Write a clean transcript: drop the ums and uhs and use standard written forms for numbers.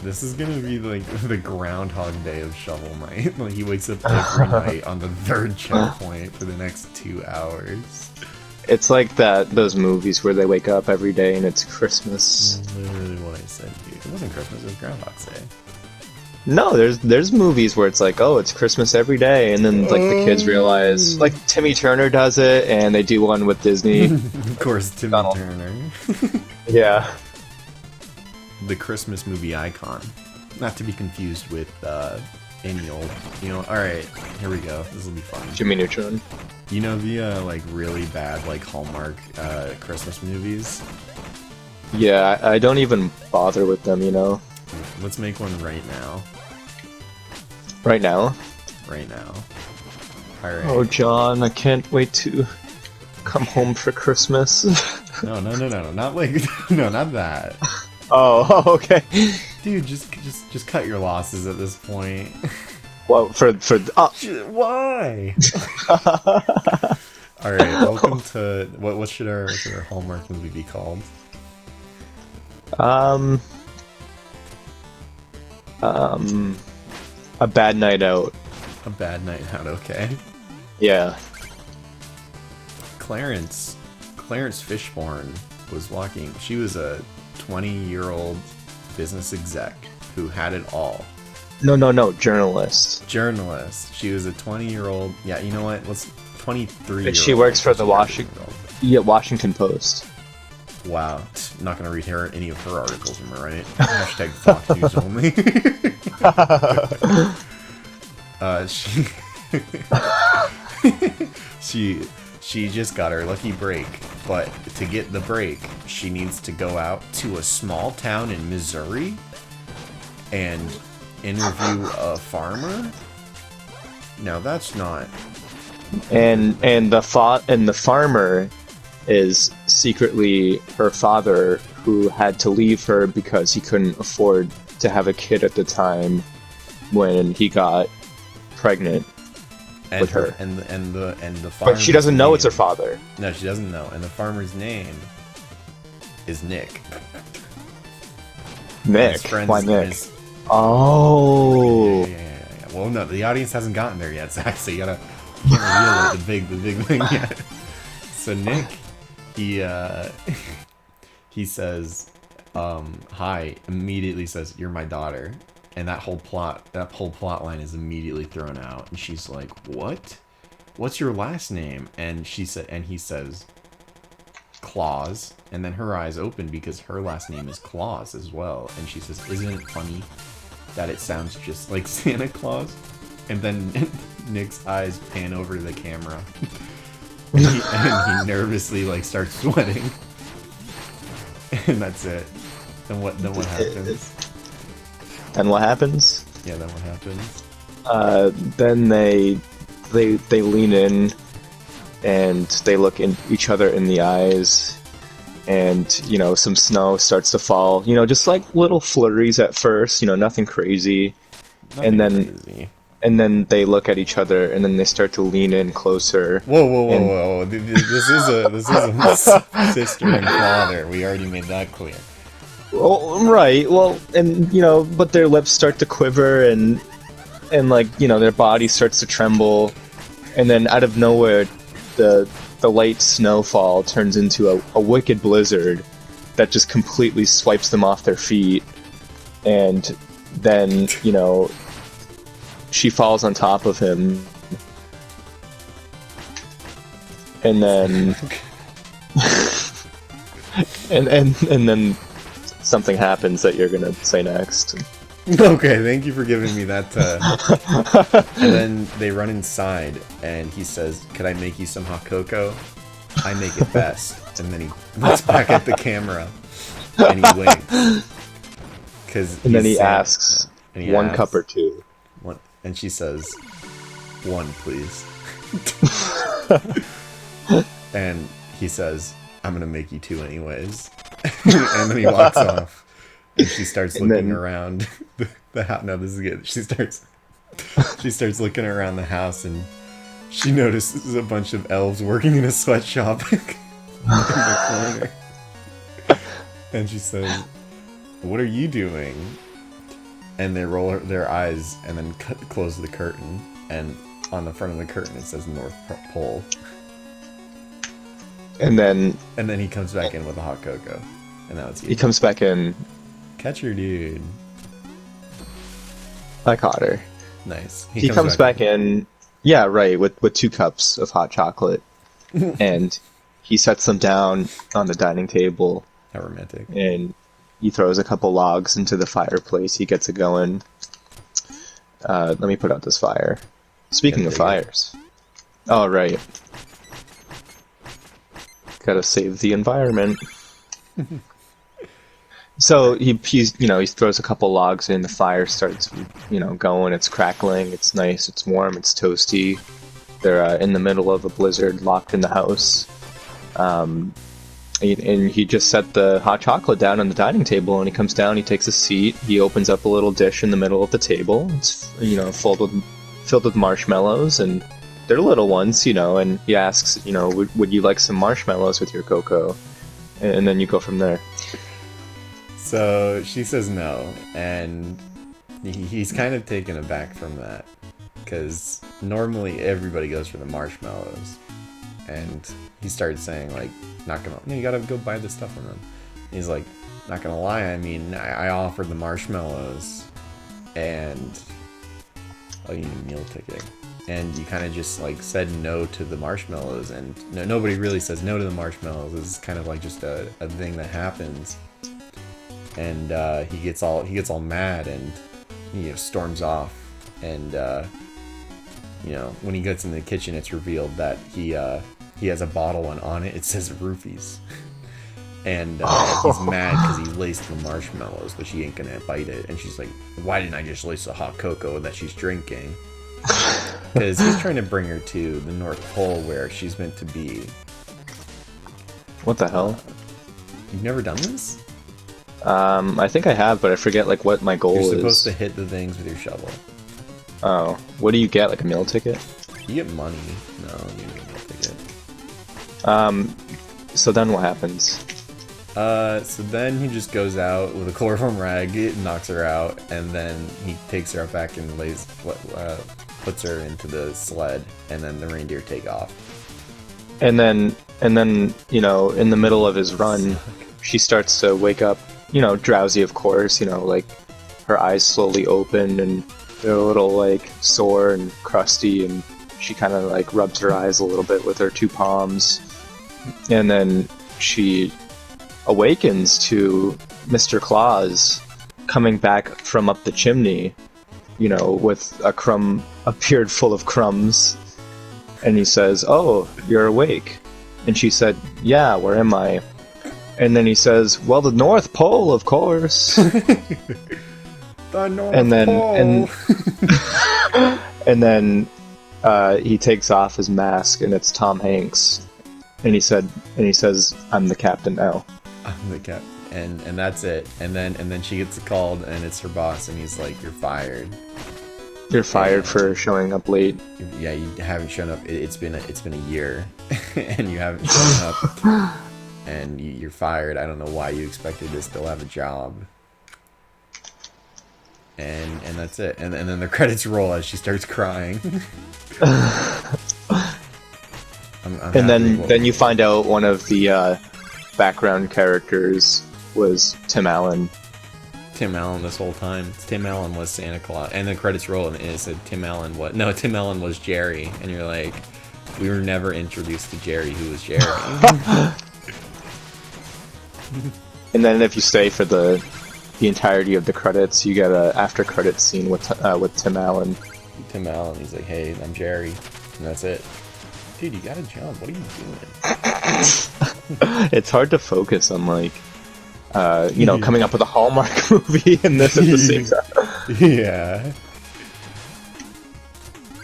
This is gonna be like the Groundhog Day of Shovel Knight. Like he wakes up every night on the third checkpoint for the next 2 hours. It's like those movies where they wake up every day and it's Christmas. Literally what I said, dude. It wasn't Christmas, it was Groundhog's Day. No, there's movies where it's like, oh, it's Christmas every day, and then like the kids realize, like Timmy Turner does it, and they do one with Disney. Of course, Timmy Donald. Turner. Yeah. The Christmas movie icon. Not to be confused with any old, alright, here we go. This will be fun. Jimmy Neutron. You know the like really bad like Hallmark Christmas movies? Yeah, I don't even bother with them, Let's make one right now. Right now. Right now. Alright. Oh, John, I can't wait to come home for Christmas. No, not like no, not that. Oh, okay. Dude, just cut your losses at this point. Well, Why? All right, welcome to what should our Hallmark movie be called? A Bad Night Out. A Bad Night Out, okay. Yeah. Clarence Fishburne was walking. She was a 20-year-old business exec who had it all. No, journalist. Journalist. She was a 20-year-old. Yeah, you know what? Let's 23. She works for the Washington Post. Wow, not gonna read any of her articles, am I right? Hashtag Fox News only. She just got her lucky break, but to get the break, she needs to go out to a small town in Missouri and interview a farmer. Now that's not. And the farmer is secretly her father, who had to leave her because he couldn't afford to have a kid at the time when he got pregnant with her. And the farmer. But she doesn't know it's her father. No, she doesn't know. And the farmer's name is Nick. Nick? Why Nick? Oh. Yeah. Well, no, the audience hasn't gotten there yet, Zach, so you can't reveal the big thing yet. So Nick, he says, hi, immediately says, you're my daughter. And that whole plot line is immediately thrown out. And she's like, what? What's your last name? And he says, Claus. And then her eyes open because her last name is Claus as well. And she says, isn't it funny that it sounds just like Santa Claus? And then Nick's eyes pan over to the camera. and he nervously starts sweating. And that's it. Then what happens? And what happens? Yeah, then what happens? Then they lean in and they look in each other in the eyes, and some snow starts to fall. Just like little flurries at first. Nothing crazy. Crazy. And then they look at each other, and then they start to lean in closer. Whoa! This is a sister and father. We already made that clear. Well, right. Well, and but their lips start to quiver, and their body starts to tremble, and then out of nowhere, the light snowfall turns into a wicked blizzard that just completely swipes them off their feet, and then she falls on top of him, and then and then something happens that you're gonna say next. Okay, thank you for giving me that. And then they run inside, and he says, "Could I make you some hot cocoa? I make it best." And then he looks back at the camera, and he winks. And then he asks, "One asks, cup or two?" And she says, "One, please." And he says, "I'm gonna make you two anyways." And then he walks off, and she starts looking around the house. No, this is good. She starts looking around the house, and she notices a bunch of elves working in a sweatshop in the corner. And she says, "What are you doing?" and they roll their eyes and then close the curtain, and on the front of the curtain it says North Pole. And then he comes back in with a hot cocoa, and now it's you. he comes back in. Catcher dude. I caught her. Nice. He comes back in. Yeah, right. With 2 cups of hot chocolate, and he sets them down on the dining table. How romantic. And he throws a couple logs into the fireplace. He gets it going. Let me put out this fire. Speaking of fires. Oh, right. Gotta save the environment. So he throws a couple logs in. The fire starts going. It's crackling. It's nice. It's warm. It's toasty. They're in the middle of a blizzard, locked in the house. And he just set the hot chocolate down on the dining table, and he comes down, he takes a seat, he opens up a little dish in the middle of the table. It's filled with marshmallows, and they're little ones, and he asks, would you like some marshmallows with your cocoa? And then you go from there. So she says no, and he's kind of taken aback from that, because normally everybody goes for the marshmallows, and he started saying, like, not gonna, you gotta go buy the stuff from them. He's like, not gonna lie, I mean, I offered the marshmallows, and you need a meal ticket. And you kind of just, like, said no to the marshmallows, and nobody really says no to the marshmallows. It's kind of like just a thing that happens. And he gets all mad, and he storms off. And when he gets in the kitchen, it's revealed that he has a bottle, and on it says roofies. And he's mad because he laced the marshmallows, but she ain't gonna bite it. And she's like, why didn't I just lace the hot cocoa that she's drinking? Because he's trying to bring her to the North Pole where she's meant to be. What the hell? You've never done this? I think I have, but I forget what my goal is. You're supposed to hit the things with your shovel. Oh. What do you get, like a meal ticket? You get money. No, you get a meal ticket. So then what happens? So then he just goes out with a chloroform rag, knocks her out, and then he takes her out back and puts her into the sled, and then the reindeer take off. And then in the middle of his run, she starts to wake up, drowsy, of course, her eyes slowly open, and they're a little, sore and crusty, and she kind of, rubs her eyes a little bit with her 2 palms, and then she awakens to Mr. Claus coming back from up the chimney, with a beard full of crumbs, and he says, "Oh, you're awake." And she said, "Yeah, where am I?" And then he says, "Well, the North Pole, of course." The North Pole. And then he takes off his mask, and it's Tom Hanks, and he says, "I'm the captain now." I'm the captain, and that's it. And then she gets called, and it's her boss, and he's like, "You're fired. You're fired for showing up late." Yeah, you haven't shown up. It's been a year, and you haven't shown up, and you're fired. I don't know why you expected to still have a job. And that's it. And then the credits roll as she starts crying. And then you find out one of the background characters was Tim Allen. Tim Allen this whole time. Tim Allen was Santa Claus. And the credits roll, and it said Tim Allen Tim Allen was Jerry. And you're like, we were never introduced to Jerry, who was Jerry. And then if you stay for the entirety of the credits, you get a after credits scene with Tim Allen. Tim Allen, he's like, "Hey, I'm Jerry," and that's it. Dude, you gotta jump. What are you doing? It's hard to focus on coming up with a Hallmark movie and this at the same time. Yeah.